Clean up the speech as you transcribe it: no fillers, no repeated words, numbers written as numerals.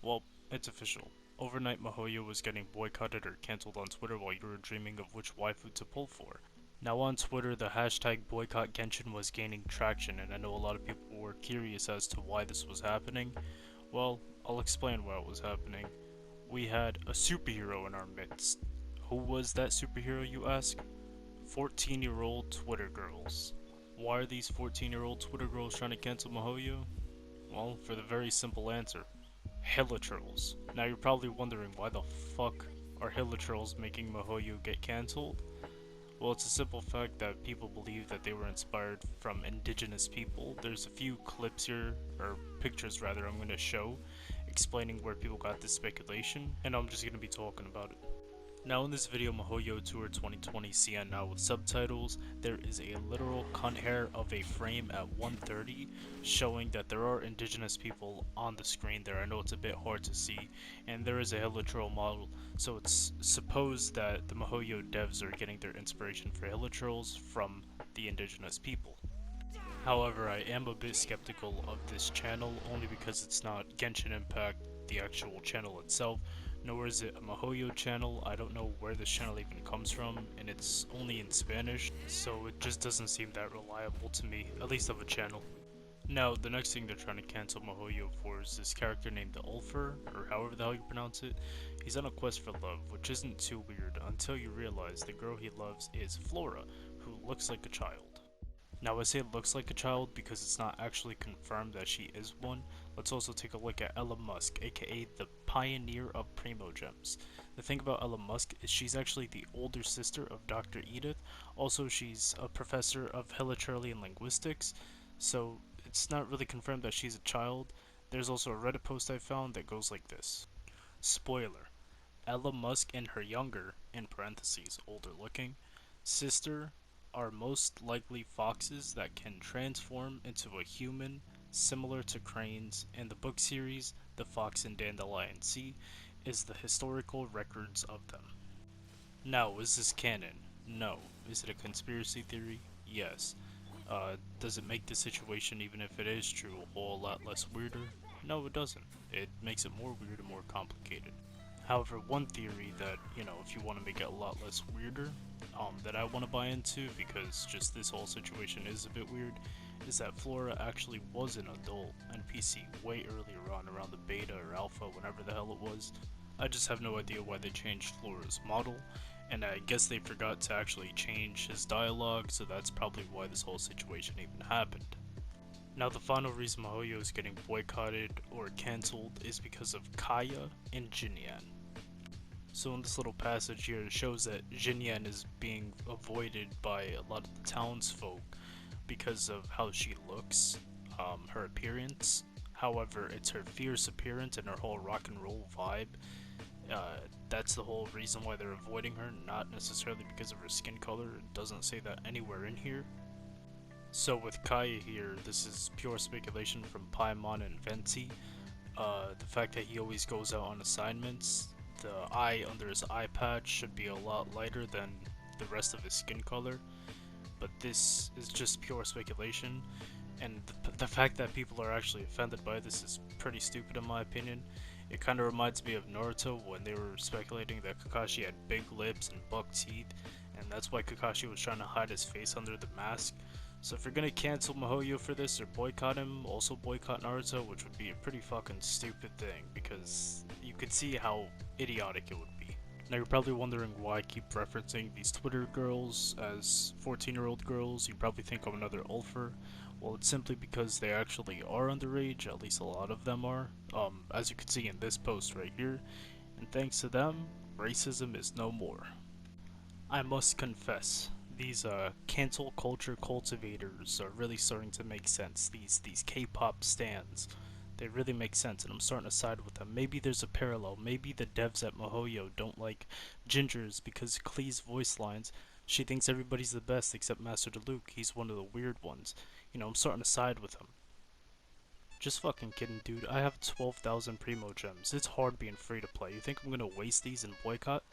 Well, it's official. Overnight Mihoyo was getting boycotted or cancelled on Twitter while you were dreaming of which waifu to pull for. Now on Twitter, the hashtag BOYCOTTGENSHIN was gaining traction, and I know a lot of people were curious as to why this was happening. Well, I'll explain why it was happening. We had a superhero in our midst. Who was that superhero, you ask? 14-year-old Twitter girls. Why are these 14-year-old Twitter girls trying to cancel Mihoyo? Well, for the very simple answer. Hilichurls. Now you're probably wondering why the fuck are Hilichurls making Mihoyo get cancelled? Well, it's a simple fact that people believe that they were inspired from indigenous people. There's a few clips here, or pictures rather, I'm going to show, explaining where people got this speculation, and I'm just going to be talking about it. Now in this video, Mihoyo Tour 2020 CN Now with subtitles, there is a literal cunt hair of a frame at 130 showing that there are indigenous people on the screen there. I know it's a bit hard to see, and there is a Hilichurl model, so it's supposed that the Mihoyo devs are getting their inspiration for Hilichurls from the indigenous people. However, I am a bit skeptical of this channel only because it's not Genshin Impact, the actual channel itself, nor is it a Mihoyo channel. I don't know where this channel even comes from, and it's only in Spanish, so it just doesn't seem that reliable to me, at least of a channel. Now, the next thing they're trying to cancel Mihoyo for is this character named the Ulfer, or however the hell you pronounce it. He's on a quest for love, which isn't too weird until you realize the girl he loves is Flora, who looks like a child. Now I say looks like a child because it's not actually confirmed that she is one. Let's also take a look at Ella Musk, aka the pioneer of Primogems. The thing about Ella Musk is she's actually the older sister of Dr. Edith. Also, she's a professor of Hilichurlian linguistics, so it's not really confirmed that she's a child. There's also a Reddit post I found that goes like this. Spoiler. Ella Musk and her younger, in parentheses, older looking, sister are most likely foxes that can transform into a human, similar to cranes. In the book series, The Fox and Dandelion Sea is the historical records of them. Now, is this canon? No. Is it a conspiracy theory? Yes. Does it make the situation, even if it is true, a whole lot less weirder? No, it doesn't. It makes it more weird and more complicated. However, one theory that, if you want to make it a lot less weirder, that I want to buy into, because just this whole situation is a bit weird, is that Flora actually was an adult NPC way earlier on, around the beta or alpha, whenever the hell it was. I just have no idea why they changed Flora's model, and I guess they forgot to actually change his dialogue, so that's probably why this whole situation even happened. Now the final reason Mihoyo is getting boycotted or cancelled is because of Kaya and Jinyan. So in this little passage here, it shows that Jinyan is being avoided by a lot of the townsfolk because of how she looks, her appearance. However, it's her fierce appearance and her whole rock and roll vibe. That's the whole reason why they're avoiding her, not necessarily because of her skin color. It doesn't say that anywhere in here. So with Kaya here, this is pure speculation from Paimon and Venti. The fact that he always goes out on assignments, the eye under his eye patch should be a lot lighter than the rest of his skin color, but this is just pure speculation, and the fact that people are actually offended by this is pretty stupid in my opinion. It kind of reminds me of Naruto when they were speculating that Kakashi had big lips and buck teeth, and that's why Kakashi was trying to hide his face under the mask. So if you're gonna cancel Mihoyo for this or boycott him, also boycott Naruto, which would be a pretty fucking stupid thing, because you could see how idiotic it would be. Now you're probably wondering why I keep referencing these Twitter girls as 14-year-old girls. You probably think I'm another Ulfer. Well, it's simply because they actually are underage, at least a lot of them are, as you can see in this post right here, and thanks to them, racism is no more. I must confess, these cancel culture cultivators are really starting to make sense. These K-pop stans, they really make sense, and I'm starting to side with them. Maybe there's a parallel. Maybe the devs at Mihoyo don't like gingers because Klee's voice lines. She thinks everybody's the best except Master DeLuke. He's one of the weird ones. I'm starting to side with him. Just fucking kidding, dude. I have 12,000 Primo Gems. It's hard being free to play. You think I'm gonna waste these and boycott?